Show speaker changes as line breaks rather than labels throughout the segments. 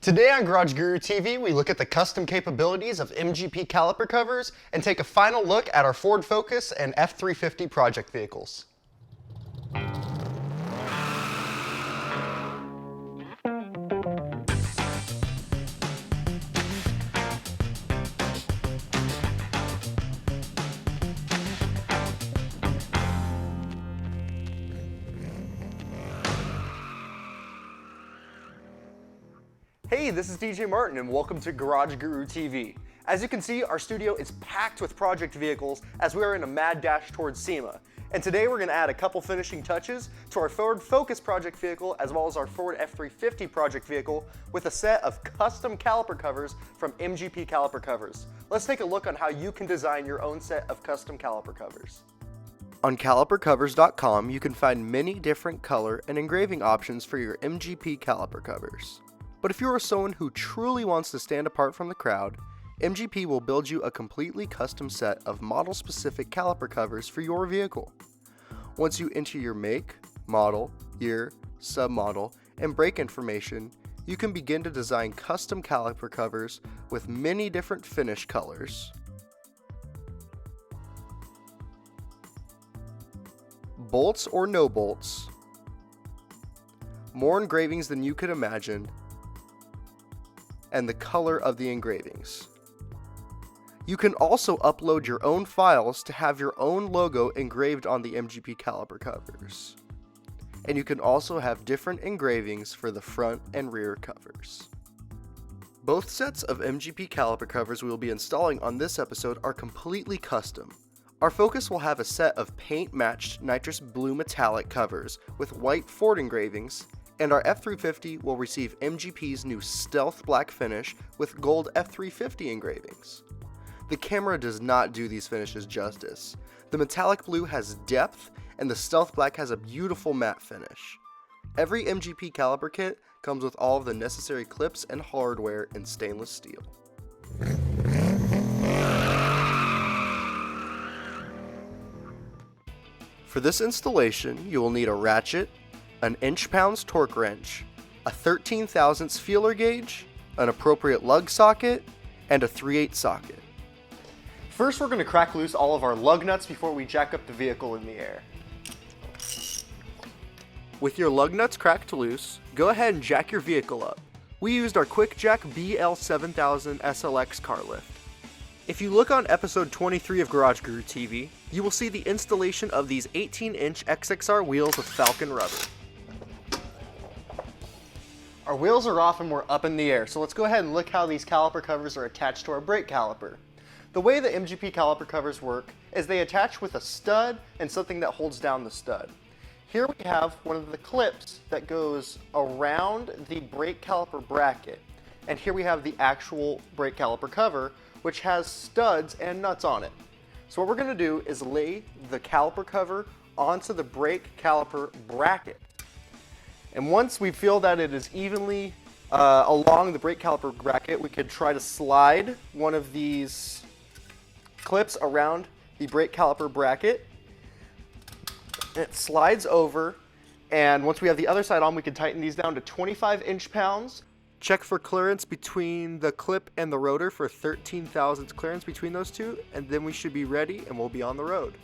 Today on Garage Guru TV, we look at the custom capabilities of MGP Caliper Covers and take a final look at our Ford Focus and F-350 project vehicles. Hey, this is DJ Martin and welcome to Garage Guru TV. As you can see, our studio is packed with project vehicles as we are in a mad dash towards SEMA. And today we're going to add a couple finishing touches to our Ford Focus project vehicle as well as our Ford F-350 project vehicle with a set of custom caliper covers from MGP Caliper Covers. Let's take a look on how you can design your own set of custom caliper covers. On calipercovers.com, you can find many different color and engraving options for your MGP caliper covers. But if you are someone who truly wants to stand apart from the crowd, MGP will build you a completely custom set of model-specific caliper covers for your vehicle. Once you enter your make, model, year, submodel, and brake information, you can begin to design custom caliper covers with many different finish colors, bolts or no bolts, more engravings than you could imagine, and the color of the engravings. You can also upload your own files to have your own logo engraved on the MGP caliper covers. And you can also have different engravings for the front and rear covers. Both sets of MGP caliper covers we will be installing on this episode are completely custom. Our Focus will have a set of paint-matched nitrous blue metallic covers with white Ford engravings, and our F-350 will receive MGP's new stealth black finish with gold F-350 engravings. The camera does not do these finishes justice. The metallic blue has depth, and the stealth black has a beautiful matte finish. Every MGP caliper kit comes with all of the necessary clips and hardware in stainless steel. For this installation, you will need a ratchet, an inch-pounds torque wrench, a 13 thousandths feeler gauge, an appropriate lug socket, and a 3/8 socket. First, we're going to crack loose all of our lug nuts before we jack up the vehicle in the air. With your lug nuts cracked loose, go ahead and jack your vehicle up. We used our Quick Jack BL7000 SLX car lift. If you look on episode 23 of Garage Guru TV, you will see the installation of these 18-inch XXR wheels with Falcon rubber. Our wheels are off and we're up in the air, so let's go ahead and look how these caliper covers are attached to our brake caliper. The way the MGP caliper covers work is they attach with a stud and something that holds down the stud. Here we have one of the clips that goes around the brake caliper bracket, and here we have the actual brake caliper cover, which has studs and nuts on it. So what we're going to do is lay the caliper cover onto the brake caliper bracket. And once we feel that it is evenly along the brake caliper bracket, we could try to slide one of these clips around the brake caliper bracket. It slides over, and once we have the other side on, we can tighten these down to 25 inch-pounds. Check for clearance between the clip and the rotor for 13 thousandths clearance between those two, and then we should be ready and we'll be on the road.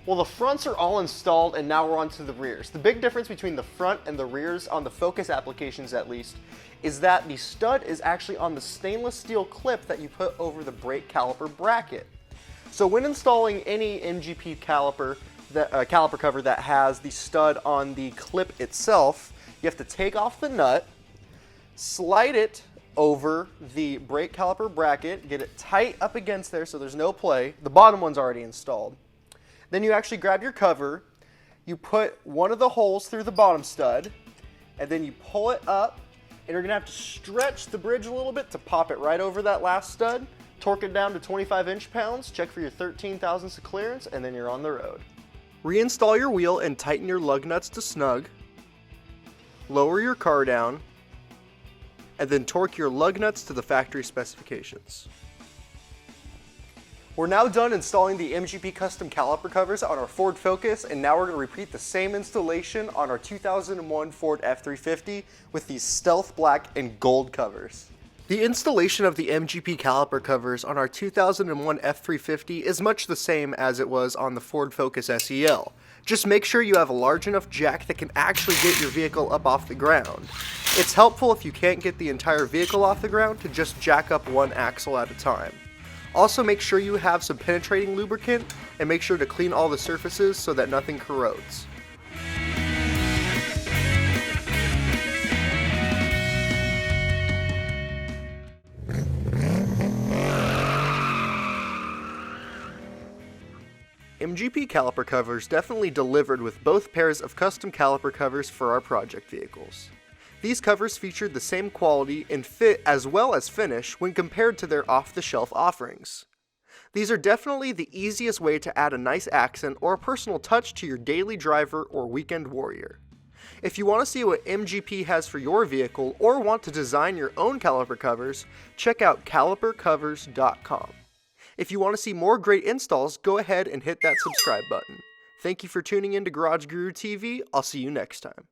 Well, the fronts are all installed and now we're on to the rears. The big difference between the front and the rears, on the Focus applications at least, is that the stud is actually on the stainless steel clip that you put over the brake caliper bracket. So when installing any MGP caliper cover that has the stud on the clip itself, you have to take off the nut, slide it over the brake caliper bracket, get it tight up against there so there's no play. The bottom one's already installed. Then you actually grab your cover, you put one of the holes through the bottom stud, and then you pull it up, and you're going to have to stretch the bridge a little bit to pop it right over that last stud, torque it down to 25 inch-pounds, check for your 13 thousandths of clearance, and then you're on the road. Reinstall your wheel and tighten your lug nuts to snug. Lower your car down, and then torque your lug nuts to the factory specifications. We're now done installing the MGP custom caliper covers on our Ford Focus, and now we're going to repeat the same installation on our 2001 Ford F-350 with these stealth black and gold covers. The installation of the MGP caliper covers on our 2001 F-350 is much the same as it was on the Ford Focus SEL. Just make sure you have a large enough jack that can actually get your vehicle up off the ground. It's helpful if you can't get the entire vehicle off the ground to just jack up one axle at a time. Also, make sure you have some penetrating lubricant and make sure to clean all the surfaces so that nothing corrodes. MGP caliper covers definitely delivered with both pairs of custom caliper covers for our project vehicles. These covers featured the same quality and fit as well as finish when compared to their off-the-shelf offerings. These are definitely the easiest way to add a nice accent or a personal touch to your daily driver or weekend warrior. If you want to see what MGP has for your vehicle or want to design your own caliper covers, check out calipercovers.com. If you want to see more great installs, go ahead and hit that subscribe button. Thank you for tuning in to Garage Guru TV. I'll see you next time.